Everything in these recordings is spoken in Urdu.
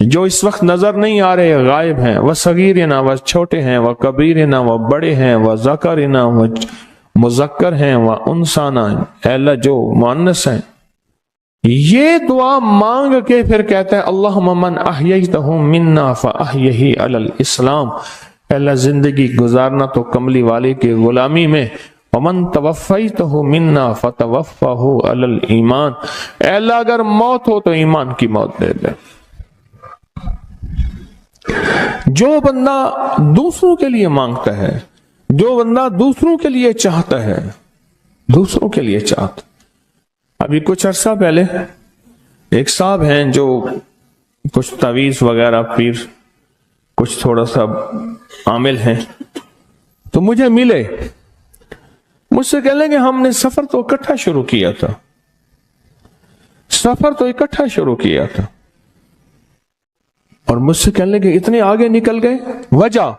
جو اس وقت نظر نہیں آ رہے غائب ہیں، وہ صغیرنا وہ چھوٹے ہیں، وہ کبیرنا وہ بڑے ہیں، وہ ذکرنا وہ مذکر ہیں، وہ انسانا اے اللہ جو مؤنث ہیں. یہ دعا مانگ کے پھر کہتا ہے اللہم من احییتہ منا فاحیہ علی الاسلام، اے اللہ زندگی گزارنا تو کملی والے کی غلامی میں، ومن توفیتہ منا فتوفہ علی الایمان، اے اللہ اگر موت ہو تو ایمان کی موت دے دے. جو بندہ دوسروں کے لیے مانگتا ہے، جو بندہ دوسروں کے لیے چاہتا ہے، دوسروں کے لیے چاہتا. ابھی کچھ عرصہ پہلے ایک صاحب ہیں جو کچھ تعویذ وغیرہ پیر کچھ تھوڑا سا عامل ہیں، تو مجھے ملے، مجھ سے کہنے لگے ہم نے سفر تو اکٹھا شروع کیا تھا، اور مجھ سے کہنے لگے اتنے آگے نکل گئے. وجہ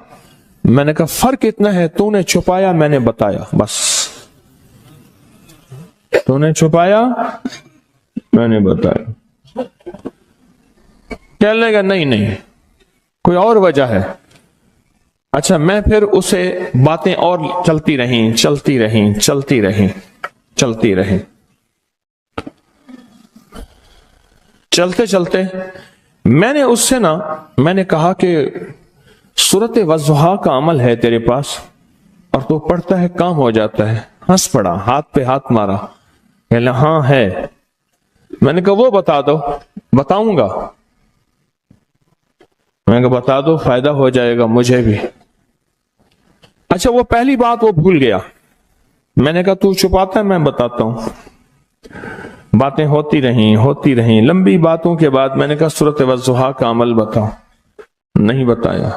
میں نے کہا فرق اتنا ہے، تو نے چھپایا میں نے بتایا، بس تو نے چھپایا میں نے بتایا. کہنے لگا نہیں کوئی اور وجہ ہے. اچھا میں پھر اسے باتیں اور چلتی رہیں. چلتے میں نے اس سے میں نے کہا کہ سورت والضحیٰ کا عمل ہے تیرے پاس اور تو پڑھتا ہے کام ہو جاتا ہے. ہنس پڑا، ہاتھ پہ ہاتھ مارا، کہنا ہاں ہے. میں نے کہا وہ بتا دو. بتاؤں گا. میں نے کہا بتا دو فائدہ ہو جائے گا مجھے بھی. اچھا وہ پہلی بات وہ بھول گیا. میں نے کہا تو چھپاتا ہے میں بتاتا ہوں. باتیں ہوتی رہیں لمبی باتوں کے بعد میں نے کہا سورۃ والضحیٰ کا عمل بتاؤ. نہیں بتایا.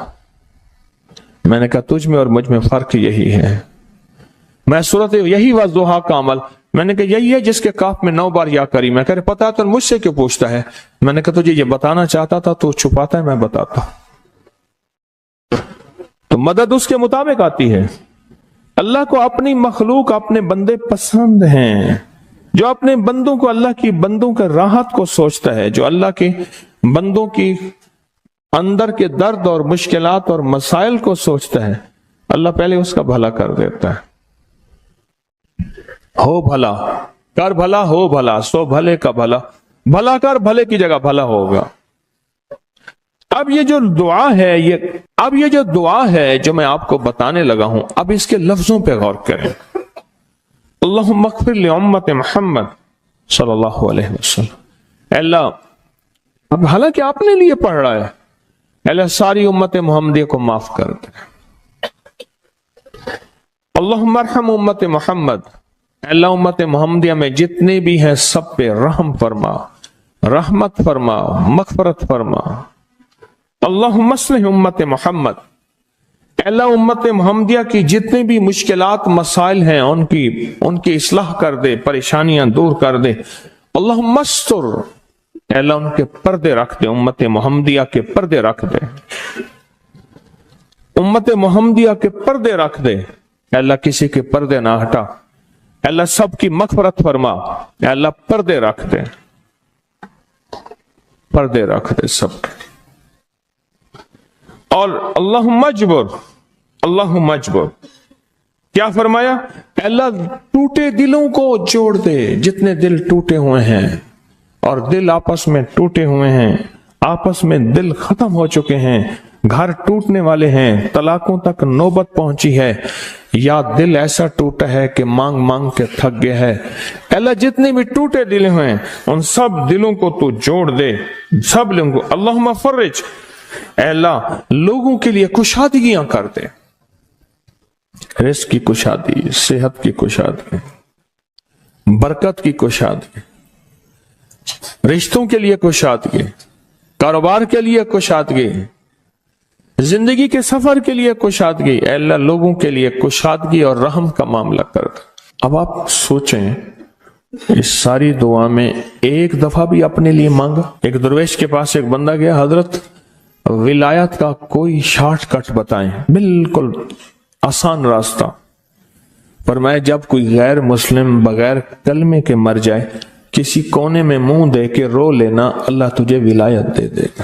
میں نے کہا تجھ میں اور مجھ میں فرق یہی ہے. میں سورۃ یہی والضحیٰ کا عمل میں نے کہا یہی ہے جس کے کاف میں 9 بار یا کری. میں کہہ رہے پتا تو مجھ سے کیوں پوچھتا ہے. میں نے کہا تجھے یہ بتانا چاہتا تھا تو چھپاتا ہے میں بتاتا. تو مدد اس کے مطابق آتی ہے. اللہ کو اپنی مخلوق اپنے بندے پسند ہیں. جو اپنے بندوں کو اللہ کی بندوں کے راحت کو سوچتا ہے، جو اللہ کے بندوں کی اندر کے درد اور مشکلات اور مسائل کو سوچتا ہے، اللہ پہلے اس کا بھلا کر دیتا ہے. ہو بھلا کر بھلا، ہو بھلا سو بھلے کا بھلا، بھلا کر بھلے کی جگہ بھلا ہوگا. اب یہ جو دعا ہے جو میں آپ کو بتانے لگا ہوں، اب اس کے لفظوں پہ غور کریں. اللہم اغفر لامت محمد صلی اللہ علیہ وسلم. اے اللہ اب حالانکہ آپ نے لیے پڑھ رہا ہے، اے اللہ ساری امت محمدیہ کو معاف کر دے. اللہم ارحم امت محمد، اے اللہ امت محمدیہ میں جتنے بھی ہیں سب پہ رحم فرما، رحمت فرما، مغفرت فرما. اللہم اصلح امت محمد، اے اللہ امت محمدیہ کی جتنے بھی مشکلات مسائل ہیں ان کی اصلاح کر دے، پریشانیاں دور کر دے. اللہم استر، اے اللہ ان کے پردے رکھ دے، امت محمدیہ کے پردے رکھ دے، امت محمدیہ کے پردے رکھ دے. اے اللہ کسی کے پردے نہ ہٹا. اے اللہ سب کی مغفرت فرما. اے اللہ پردے رکھ دے، پردے رکھ دے سب کے. اور اللہم اجبر کیا فرمایا؟ اے اللہ ٹوٹے دلوں کو جوڑ دے. جتنے دل ٹوٹے ہوئے ہیں اور دل آپس میں ٹوٹے ہوئے ہیں، آپس میں دل ختم ہو چکے ہیں، گھر ٹوٹنے والے ہیں، طلاقوں تک نوبت پہنچی ہے، یا دل ایسا ٹوٹا ہے کہ مانگ مانگ کے تھک گیا ہے. اے اللہ جتنے بھی ٹوٹے دل ہیں ان سب دلوں کو تو جوڑ دے، سب لوگوں کو. اللہم فرج، اے اللہ لوگوں کے لیے کشادگیاں کر دے، رزق کی کشادگی، صحت کی کشادگی، برکت کی کشادگی، رشتوں کے لیے کشادگی، کاروبار کے لیے کشادگی، زندگی کے سفر کے لیے کشادگی. اے اللہ لوگوں کے لیے کشادگی اور رحم کا معاملہ کر دے. اب آپ سوچیں اس ساری دعا میں ایک دفعہ بھی اپنے لیے مانگا؟ ایک درویش کے پاس ایک بندہ گیا، حضرت ولایت کا کوئی شارٹ کٹ بتائیں، بالکل آسان راستہ. فرمایا جب کوئی غیر مسلم بغیر کلمے کے مر جائے، کسی کونے میں منہ دے کے رو لینا، اللہ تجھے ولایت دے دے گا.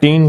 3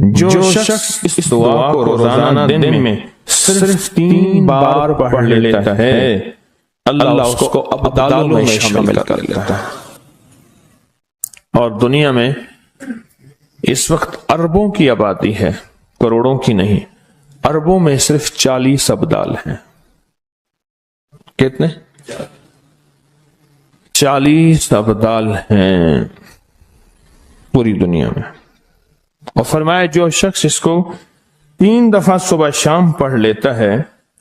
جو شخص اس دعا کو روزانہ دن میں صرف 3 بار پڑھ لیتا ہے اللہ اس کو ابدالوں میں شامل کر لیتا ہے۔ اور دنیا میں اس وقت اربوں کی آبادی ہے، کروڑوں کی نہیں، اربوں میں صرف 40 ابدال ہیں۔ کتنے؟ 40 ابدال ہیں پوری دنیا میں۔ اور فرمایا جو شخص اس کو 3 دفعہ صبح شام پڑھ لیتا ہے،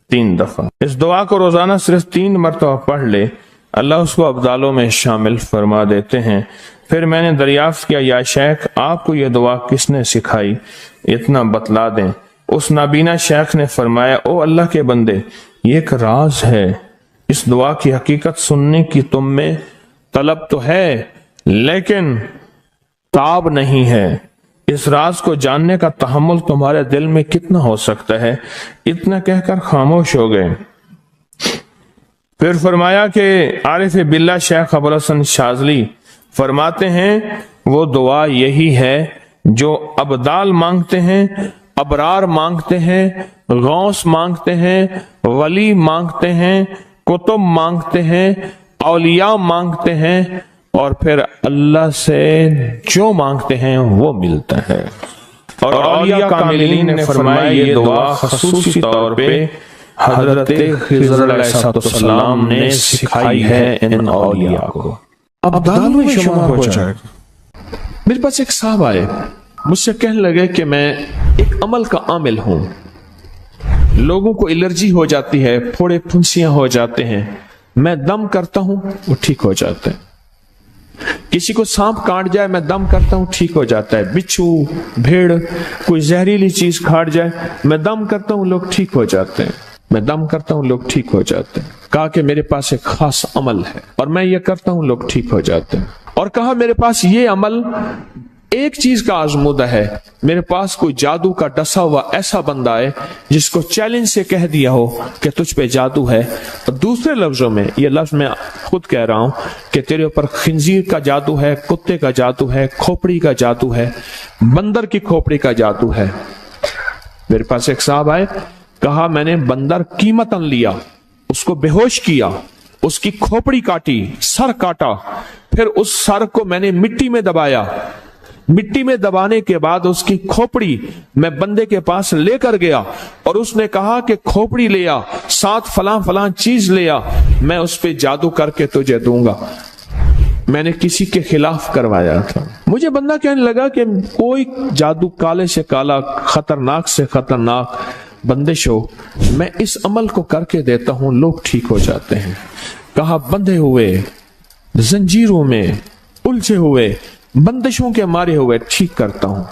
3 دفعہ اس دعا کو روزانہ صرف 3 مرتبہ پڑھ لے، اللہ اس کو ابدالوں میں شامل فرما دیتے ہیں۔ پھر میں نے دریافت کیا یا شیخ آپ کو یہ دعا کس نے سکھائی، اتنا بتلا دیں۔ اس نابینا شیخ نے فرمایا او اللہ کے بندے، یہ ایک راز ہے، اس دعا کی حقیقت سننے کی تم میں طلب تو ہے لیکن تاب نہیں ہے، اس راز کو جاننے کا تحمل تمہارے دل میں کتنا ہو سکتا ہے؟ اتنا کہہ کر خاموش ہو گئے۔ پھر فرمایا کہ عارف باللہ شیخ ابوالحسن شاذلی فرماتے ہیں وہ دعا یہی ہے جو ابدال مانگتے ہیں، ابرار مانگتے ہیں، غوث مانگتے ہیں، ولی مانگتے ہیں، کتب مانگتے ہیں، اولیاء مانگتے ہیں، اور پھر اللہ سے جو مانگتے ہیں وہ ملتا ہے۔ اور اولیاء کاملین نے فرمایا یہ دعا خصوصی طور پہ حضرت خضر علیہ السلام نے سکھائی ہے ان اولیاء کو۔ ابدال میں شمار ہو جائے۔ میرے پاس ایک صاحب آئے، مجھ سے کہنے لگے کہ میں ایک عمل کا عامل ہوں، لوگوں کو الرجی ہو جاتی ہے، پھوڑے پھنسیاں ہو جاتے ہیں، میں دم کرتا ہوں وہ ٹھیک ہو جاتے ہیں، کسی کو سانپ کاٹ جائے میں دم کرتا ہوں ٹھیک ہو جاتا ہے، بچھو بھیڑ کوئی زہریلی چیز کاٹ جائے میں دم کرتا ہوں لوگ ٹھیک ہو جاتے ہیں، میں دم کرتا ہوں لوگ ٹھیک ہو جاتے ہیں۔ کہا کہ میرے پاس ایک خاص عمل ہے اور میں یہ کرتا ہوں لوگ ٹھیک ہو جاتے ہیں، اور کہا میرے پاس یہ عمل ایک چیز کا آزمودہ ہے، میرے پاس کوئی جادو کا ڈسا ہوا ایسا بندہ ہے جس کو چیلنج سے کہہ دیا ہو کہ تجھ پہ جادو ہے، اور دوسرے لفظوں میں یہ لفظ میں خود کہہ رہا ہوں کہ تیرے اوپر خنزیر کا جادو ہے، کتے کا جادو ہے، کھوپڑی کا جادو ہے، بندر کی کھوپڑی کا جادو ہے۔ میرے پاس ایک صاحب آئے، کہا میں نے بندر قیمتاً لیا، اس کو بے ہوش کیا، اس کی کھوپڑی کاٹی، سر کاٹا، پھر اس سر کو میں نے مٹی میں دبایا، مٹی میں دبانے کے بعد اس کی کھوپڑی میں بندے کے پاس لے کر گیا، اور اس نے کہا کہ کھوپڑی لیا، ساتھ فلاں فلاں چیز لیا، میں اس پہ جادو کر کے تجھے دوں گا۔ میں نے کسی کے خلاف کروایا تھا، مجھے بندہ کہنے لگا کہ کوئی جادو کالے سے کالا، خطرناک سے خطرناک بندش ہو، میں اس عمل کو کر کے دیتا ہوں لوگ ٹھیک ہو جاتے ہیں۔ کہا بندھے ہوئے، زنجیروں میں الجھے ہوئے، بندشوں کے مارے ہوئے ٹھیک کرتا ہوں۔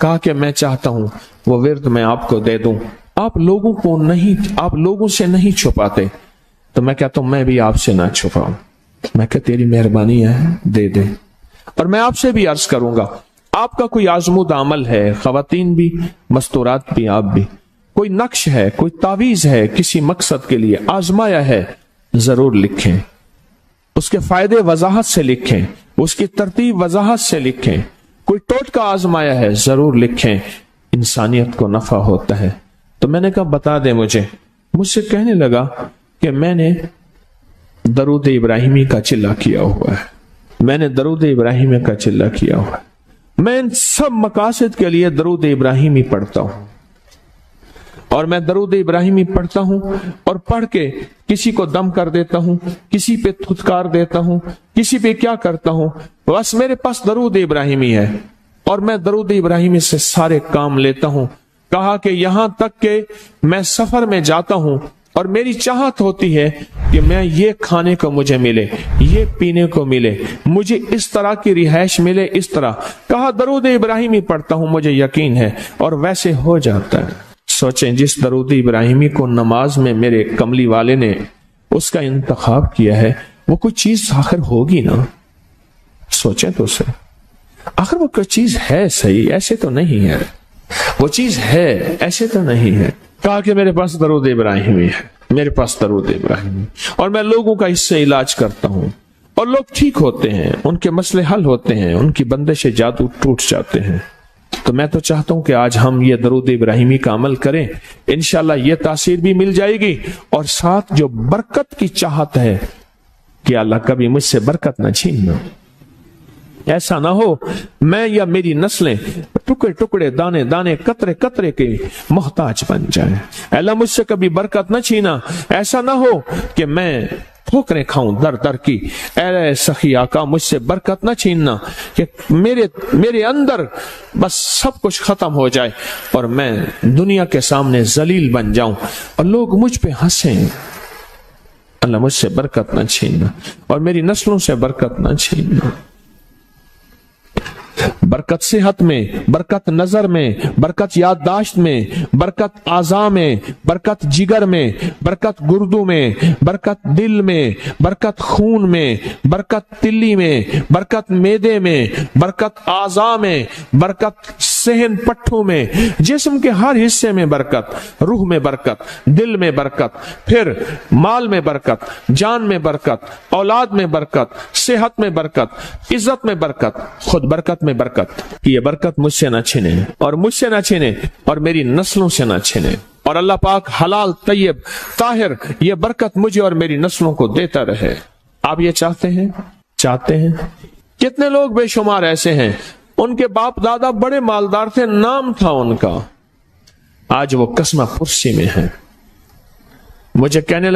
کہا کہ میں چاہتا ہوں وہ ورد میں آپ کو دے دوں، آپ لوگوں سے نہیں چھپاتے، تو میں کہتا ہوں میں بھی آپ سے نہ چھپاؤں، میں کہ تیری مہربانی ہے دے دے۔ اور میں آپ سے بھی عرض کروں گا آپ کا کوئی آزمودہ عمل ہے، خواتین بھی مستورات بھی آپ بھی، کوئی نقش ہے، کوئی تعویذ ہے، کسی مقصد کے لیے آزمایا ہے، ضرور لکھیں، اس کے فائدے وضاحت سے لکھیں، اس کی ترتیب وضاحت سے لکھیں، کوئی ٹوٹکا آزمایا ہے ضرور لکھیں، انسانیت کو نفع ہوتا ہے۔ تو میں نے کہا بتا دیں مجھ سے کہنے لگا کہ میں نے درود ابراہیمی کا چلہ کیا ہوا ہے، میں نے درود ابراہیمی کا چلہ کیا ہوا ہے، میں ان سب مقاصد کے لیے درود ابراہیمی پڑھتا ہوں، اور میں درود ابراہیمی پڑھتا ہوں اور پڑھ کے کسی کو دم کر دیتا ہوں، کسی پہ تھتکار دیتا ہوں، کسی پہ کیا کرتا ہوں، بس میرے پاس درود ابراہیمی ہے اور میں درود ابراہیمی سے سارے کام لیتا ہوں۔ کہا کہ یہاں تک کہ میں سفر میں جاتا ہوں اور میری چاہت ہوتی ہے کہ میں یہ کھانے کو مجھے ملے، یہ پینے کو ملے، مجھے اس طرح کی رہائش ملے، اس طرح کہا درود ابراہیمی پڑھتا ہوں، مجھے یقین ہے، اور ویسے ہو جاتا ہے۔ سوچیں جس درود ابراہیمی کو نماز میں میرے کملی والے نے اس کا انتخاب کیا ہے، وہ کوئی چیز آخر ہوگی نا، سوچیں تو اسے، آخر وہ کوئی چیز ہے صحیح، ایسے تو نہیں ہے، وہ چیز ہے ایسے تو نہیں ہے۔ کہا کہ میرے پاس درود ابراہیمی ہے، میرے پاس درود ابراہیمی، اور میں لوگوں کا اس سے علاج کرتا ہوں اور لوگ ٹھیک ہوتے ہیں، ان کے مسئلے حل ہوتے ہیں، ان کی بندش جادو ٹوٹ جاتے ہیں۔ تو میں تو چاہتا ہوں کہ آج ہم یہ درود ابراہیمی کا عمل کریں، انشاءاللہ یہ تاثیر بھی مل جائے گی، اور ساتھ جو برکت کی چاہت ہے کہ اللہ کبھی مجھ سے برکت نہ چھیننا، ایسا نہ ہو میں یا میری نسلیں ٹکڑے ٹکڑے دانے دانے قطرے قطرے کے محتاج بن جائیں۔ اے اللہ مجھ سے کبھی برکت نہ چھینا، ایسا نہ ہو کہ میں ٹھوکریں کھاؤں در در کی۔ اے سخی آقا مجھ سے برکت نہ چھیننا کہ میرے اندر بس سب کچھ ختم ہو جائے اور میں دنیا کے سامنے ذلیل بن جاؤں اور لوگ مجھ پہ ہنسیں۔ اللہ مجھ سے برکت نہ چھیننا اور میری نسلوں سے برکت نہ چھیننا۔ برکت صحت میں، برکت نظر میں، برکت یادداشت میں، برکت اعضاء میں، برکت جگر میں، برکت گردوں میں، برکت دل میں، برکت خون میں، برکت تلی میں، برکت معدے میں، برکت اعضاء میں، برکت صحن پٹھوں میں، جسم کے ہر حصے میں برکت، روح میں برکت، دل میں برکت، پھر مال میں برکت، جان میں برکت، اولاد میں برکت، صحت میں برکت، عزت میں برکت، خود برکت میں برکت۔ یہ برکت مجھ سے نہ چھنے اور مجھ سے نہ چھنے اور میری نسلوں سے نہ چھنے، اور اللہ پاک حلال طیب طاہر یہ برکت مجھے اور میری نسلوں کو دیتا رہے۔ آپ یہ چاہتے ہیں؟ کتنے لوگ بے شمار ایسے ہیں ان کے باپ دادا بڑے مالدار تھے، نام تھا ان کا، آج وہ قسمہ پرسی میں ہیں۔ مجھے کہنے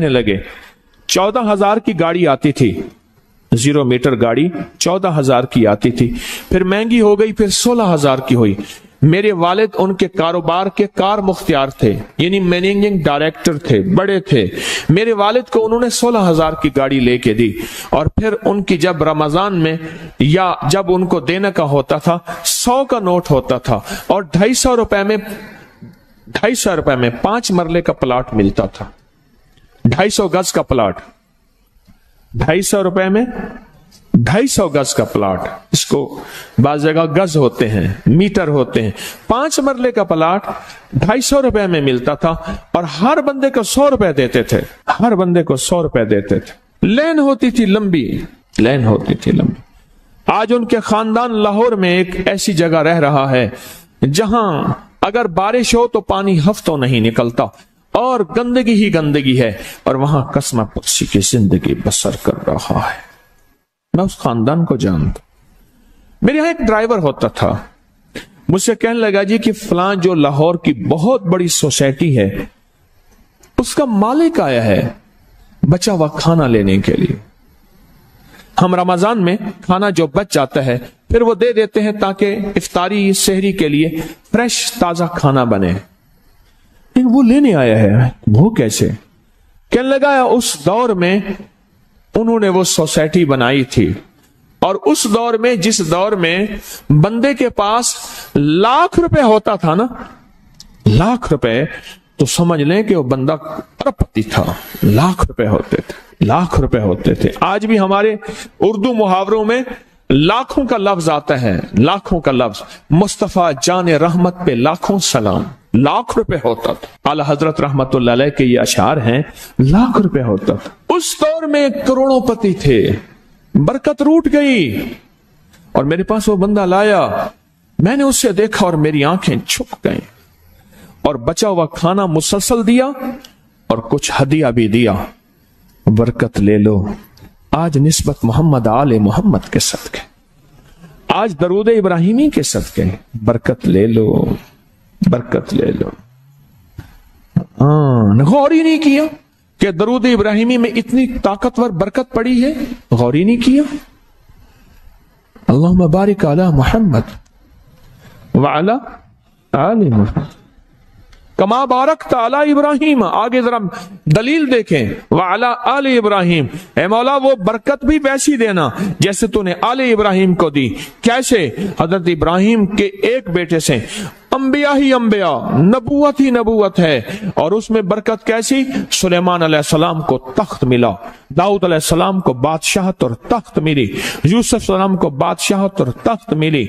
لگے 14,000 کی گاڑی آتی تھی، 0 میٹر گاڑی 14,000 کی آتی تھی، پھر مہنگی ہو گئی، پھر 16,000 کی ہوئی۔ میرے والد ان کے کاروبار کے کار مختار تھے، یعنی مینیجنگ ڈائریکٹر تھے، بڑے تھے۔ میرے والد کو انہوں نے 16,000 کی گاڑی لے کے دی، اور پھر ان کی جب رمضان میں یا جب ان کو دینے کا ہوتا تھا 100 کا نوٹ ہوتا تھا، اور 250 روپے میں 5 مرلے کا پلاٹ ملتا تھا، 250 گز کا پلاٹ، 250 روپے میں 250 گز کا پلاٹ، اس کو بعض جگہ گز ہوتے ہیں، میٹر ہوتے ہیں، 5 مرلے کا پلاٹ 250 روپے میں ملتا تھا، اور ہر بندے کو 100 روپے دیتے تھے، ہر بندے کو 100 روپے دیتے تھے۔ لین ہوتی تھی لمبی۔ آج ان کے خاندان لاہور میں ایک ایسی جگہ رہ رہا ہے جہاں اگر بارش ہو تو پانی ہفتوں نہیں نکلتا، اور گندگی ہی گندگی ہے، اور وہاں قسمہ پرسی کی زندگی بسر کر رہا ہے۔ میں اس خاندان کو جانتا۔ میرے یہاں ایک ڈرائیور ہوتا تھا، مجھ سے کہنے لگا جی کہ فلاں جو لاہور کی بہت بڑی سوسائٹی ہے اس کا مالک آیا ہے بچا ہوا کھانا لینے کے لیے۔ ہم رمضان میں کھانا جو بچ جاتا ہے پھر وہ دے دیتے ہیں تاکہ افطاری سحری کے لیے فریش تازہ کھانا بنے، لیکن وہ لینے آیا ہے۔ وہ کیسے؟ کہنے لگا اس دور میں انہوں نے وہ سوسائٹی بنائی تھی، اور اس دور میں جس دور میں بندے کے پاس لاکھ روپے ہوتا تھا نا، لاکھ روپے، تو سمجھ لیں کہ وہ بندہ ارب پتی تھا۔ لاکھ روپے ہوتے تھے۔ آج بھی ہمارے اردو محاوروں میں لاکھوں کا لفظ آتا ہے، لاکھوں کا لفظ۔ مصطفیٰ جان رحمت پہ لاکھوں سلام، لاکھ روپے ہوتا تھا۔ اعلی حضرت رحمت اللہ علیہ کے یہ اشعار ہیں، لاکھ روپے ہوتا تھا۔ اس دور میں کروڑوں پتی تھے، برکت روٹ گئی، اور میرے پاس وہ بندہ لایا، میں نے اسے دیکھا اور میری آنکھیں چھپ گئیں، اور بچا ہوا کھانا مسلسل دیا اور کچھ ہدیہ بھی دیا۔ برکت لے لو آج نسبت محمد آل محمد کے صدقے، آج درود ابراہیمی کے صدقے، برکت لے لو، برکت لے لو۔ غور ہی نہیں کیا کہ درود ابراہیمی میں اتنی طاقتور برکت پڑی ہے، غور ہی نہیں کیا۔ اللہم بارک علی محمد وعلی آل محمد کما بارکت علی ابراہیم۔ آگے ذرا دلیل دیکھیں، وعلی آل ابراہیم، اے مولا وہ برکت بھی ویسی دینا جیسے تو نے آل ابراہیم کو دی۔ کیسے؟ حضرت ابراہیم کے ایک بیٹے سے انبیاء ہی انبیاء، نبوت ہی نبوت ہے، اور اس میں برکت کیسی؟ سلیمان علیہ السلام کو تخت ملا، داؤد علیہ السلام کو بادشاہت اور تخت ملی، یوسف علیہ السلام کو بادشاہت اور تخت ملی،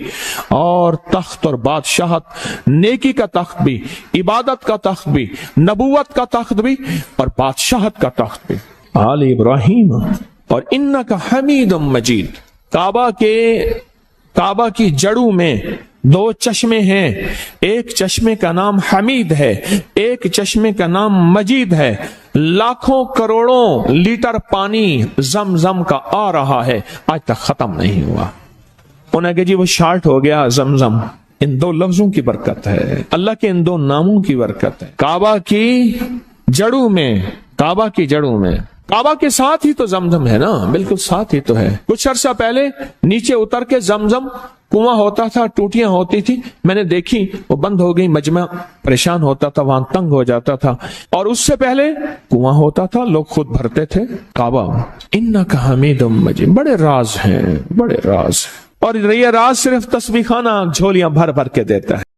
اور تخت اور بادشاہت، نیکی کا تخت بھی، عبادت کا تخت بھی، نبوت کا تخت بھی، اور بادشاہت کا تخت بھی۔ آل ابراہیم اور انکا حمید مجید۔ کعبہ کی جڑوں میں دو چشمے ہیں، ایک چشمے کا نام حمید ہے، ایک چشمے کا نام مجید ہے۔ لاکھوں کروڑوں لیٹر پانی زمزم کا آ رہا ہے، آج تک ختم نہیں ہوا۔ انہیں کہ جی وہ شارٹ ہو گیا زمزم، ان دو لفظوں کی برکت ہے، اللہ کے ان دو ناموں کی برکت ہے۔ کعبہ کی جڑوں میں، کعبہ کی جڑوں میں، کعبہ کے ساتھ ہی تو زمزم ہے نا، بالکل ساتھ ہی تو ہے۔ کچھ عرصہ پہلے نیچے اتر کے زمزم کنواں ہوتا تھا، ٹوٹیاں ہوتی تھی، میں نے دیکھی وہ بند ہو گئی، مجمع پریشان ہوتا تھا، وہاں تنگ ہو جاتا تھا۔ اور اس سے پہلے کنواں ہوتا تھا، لوگ خود بھرتے تھے۔ کعبہ انک حمید مجید، بڑے راز ہیں، بڑے راز ہیں، اور یہ راز صرف تسبیح خانہ جھولیاں بھر بھر کے دیتا ہے۔